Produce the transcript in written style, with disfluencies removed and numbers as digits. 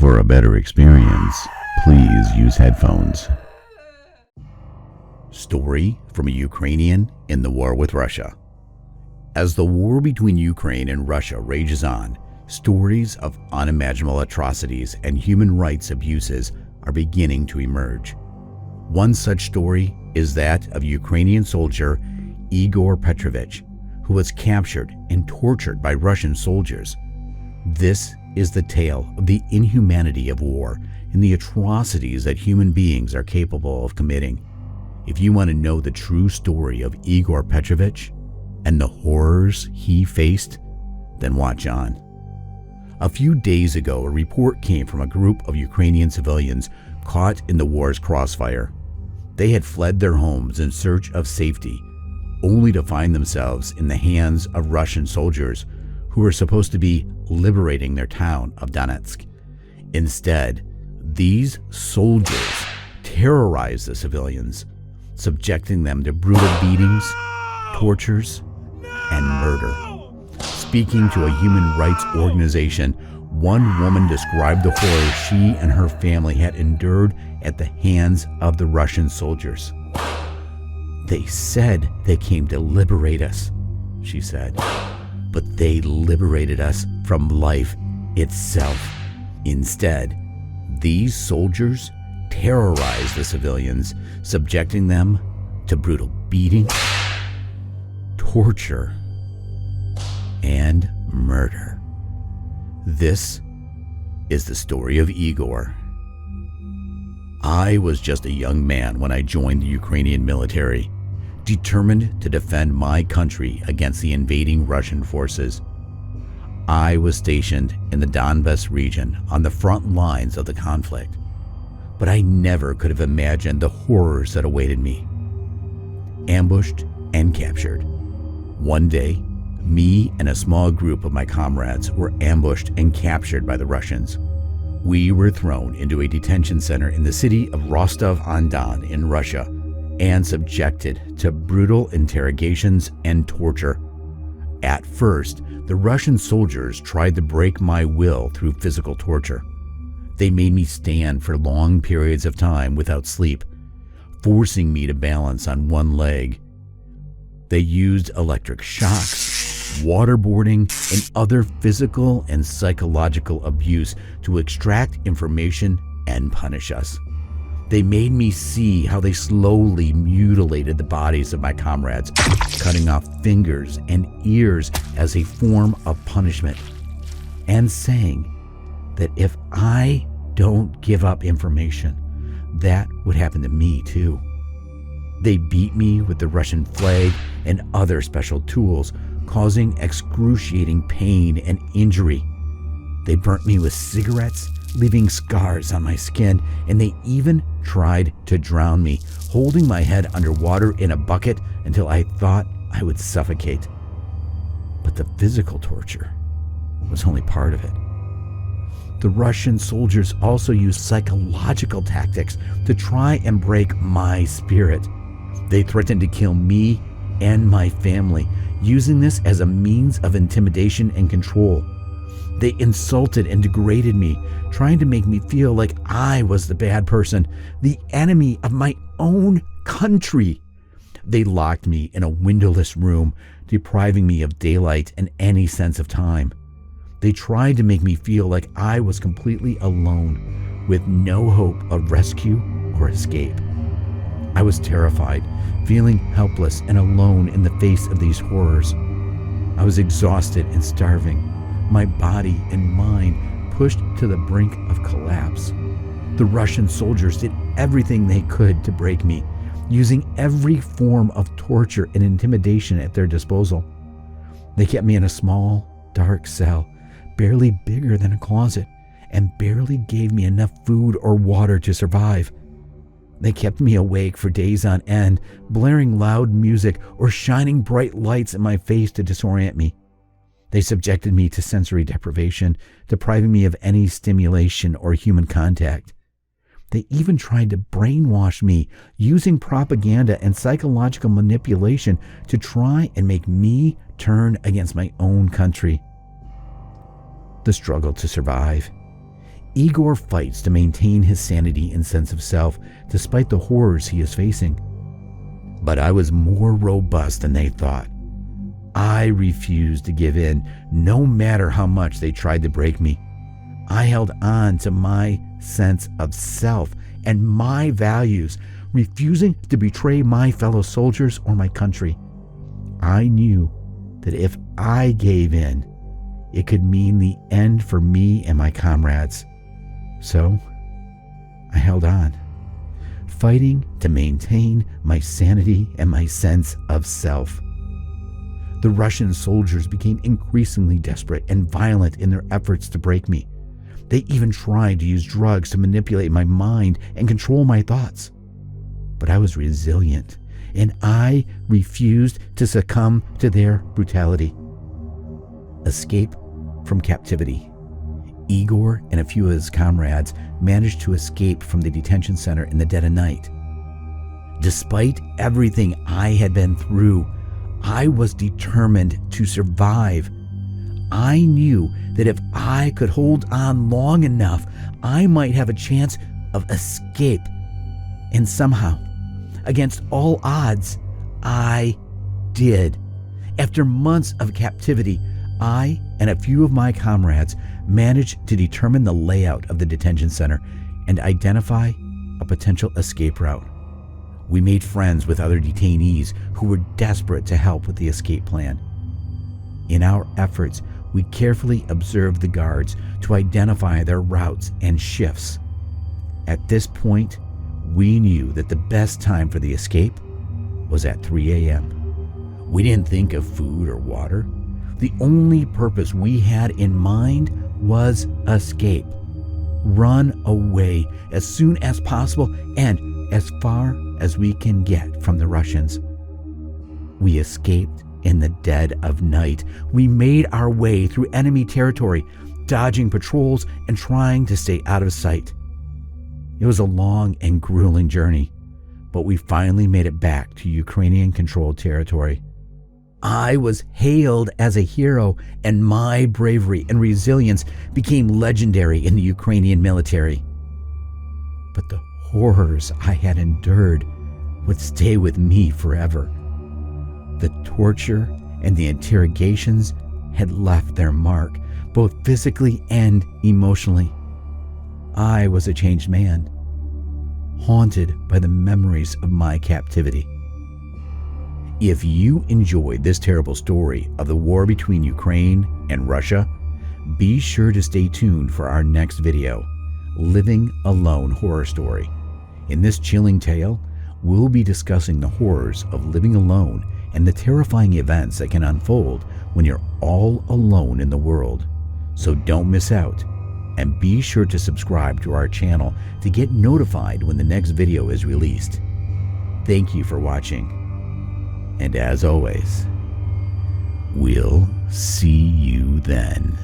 For a better experience, please use headphones. Story from a Ukrainian in the war with Russia. As the war between Ukraine and Russia rages on, stories of unimaginable atrocities and human rights abuses are beginning to emerge. One such story is that of Ukrainian soldier Igor Petrovich, who was captured and tortured by Russian soldiers. This is the tale of the inhumanity of war and the atrocities that human beings are capable of committing. If you want to know the true story of Igor Petrovich and the horrors he faced, then watch on. A few days ago, a report came from a group of Ukrainian civilians caught in the war's crossfire. They had fled their homes in search of safety, only to find themselves in the hands of Russian soldiers who were supposed to be liberating their town of Donetsk. Instead, these soldiers terrorized the civilians, subjecting them to brutal beatings, tortures, and murder. Speaking to a human rights organization, one woman described the horror she and her family had endured at the hands of the Russian soldiers. "They said they came to liberate us," she said, "but they liberated us from life itself. Instead, these soldiers terrorized the civilians, subjecting them to brutal beating, torture, and murder." This is the story of Igor. I was just a young man when I joined the Ukrainian military, determined to defend my country against the invading Russian forces. I was stationed in the Donbas region on the front lines of the conflict, but I never could have imagined the horrors that awaited me. Ambushed and captured. One day, me and a small group of my comrades were ambushed and captured by the Russians. We were thrown into a detention center in the city of Rostov-on-Don in Russia and subjected to brutal interrogations and torture. At first, the Russian soldiers tried to break my will through physical torture. They made me stand for long periods of time without sleep, forcing me to balance on one leg. They used electric shocks, waterboarding, and other physical and psychological abuse to extract information and punish us. They made me see how they slowly mutilated the bodies of my comrades, cutting off fingers and ears as a form of punishment, and saying that if I don't give up information, that would happen to me too. They beat me with the Russian flag and other special tools, causing excruciating pain and injury. They burnt me with cigarettes, leaving scars on my skin, and they even tried to drown me, holding my head underwater in a bucket until I thought I would suffocate. But the physical torture was only part of it. The Russian soldiers also used psychological tactics to try and break my spirit. They threatened to kill me and my family, using this as a means of intimidation and control. They insulted and degraded me, trying to make me feel like I was the bad person, the enemy of my own country. They locked me in a windowless room, depriving me of daylight and any sense of time. They tried to make me feel like I was completely alone, with no hope of rescue or escape. I was terrified, feeling helpless and alone in the face of these horrors. I was exhausted and starving, my body and mind pushed to the brink of collapse. The Russian soldiers did everything they could to break me, using every form of torture and intimidation at their disposal. They kept me in a small, dark cell, barely bigger than a closet, and barely gave me enough food or water to survive. They kept me awake for days on end, blaring loud music or shining bright lights in my face to disorient me. They subjected me to sensory deprivation, depriving me of any stimulation or human contact. They even tried to brainwash me, using propaganda and psychological manipulation to try and make me turn against my own country. The struggle to survive. Igor fights to maintain his sanity and sense of self despite the horrors he is facing. But I was more robust than they thought. I refused to give in, no matter how much they tried to break me. I held on to my sense of self and my values, refusing to betray my fellow soldiers or my country. I knew that if I gave in, it could mean the end for me and my comrades. So I held on, fighting to maintain my sanity and my sense of self. The Russian soldiers became increasingly desperate and violent in their efforts to break me. They even tried to use drugs to manipulate my mind and control my thoughts. But I was resilient, and I refused to succumb to their brutality. Escape from captivity. Igor and a few of his comrades managed to escape from the detention center in the dead of night. Despite everything I had been through, I was determined to survive. I knew that if I could hold on long enough, I might have a chance of escape. And somehow, against all odds, I did. After months of captivity, I and a few of my comrades managed to determine the layout of the detention center and identify a potential escape route. We made friends with other detainees who were desperate to help with the escape plan. In our efforts, we carefully observed the guards to identify their routes and shifts. At this point, we knew that the best time for the escape was at 3 a.m. We didn't think of food or water. The only purpose we had in mind was escape. Run away as soon as possible and as far as we can get from the Russians. We escaped in the dead of night. We made our way through enemy territory, dodging patrols and trying to stay out of sight. It was a long and grueling journey, but we finally made it back to Ukrainian-controlled territory. I was hailed as a hero, and my bravery and resilience became legendary in the Ukrainian military. But the horrors I had endured would stay with me forever. The torture and the interrogations had left their mark, both physically and emotionally. I was a changed man, haunted by the memories of my captivity. If you enjoyed this terrible story of the war between Ukraine and Russia, be sure to stay tuned for our next video, Living Alone Horror Story. In this chilling tale, we'll be discussing the horrors of living alone and the terrifying events that can unfold when you're all alone in the world. So don't miss out, and be sure to subscribe to our channel to get notified when the next video is released. Thank you for watching. And as always, we'll see you then.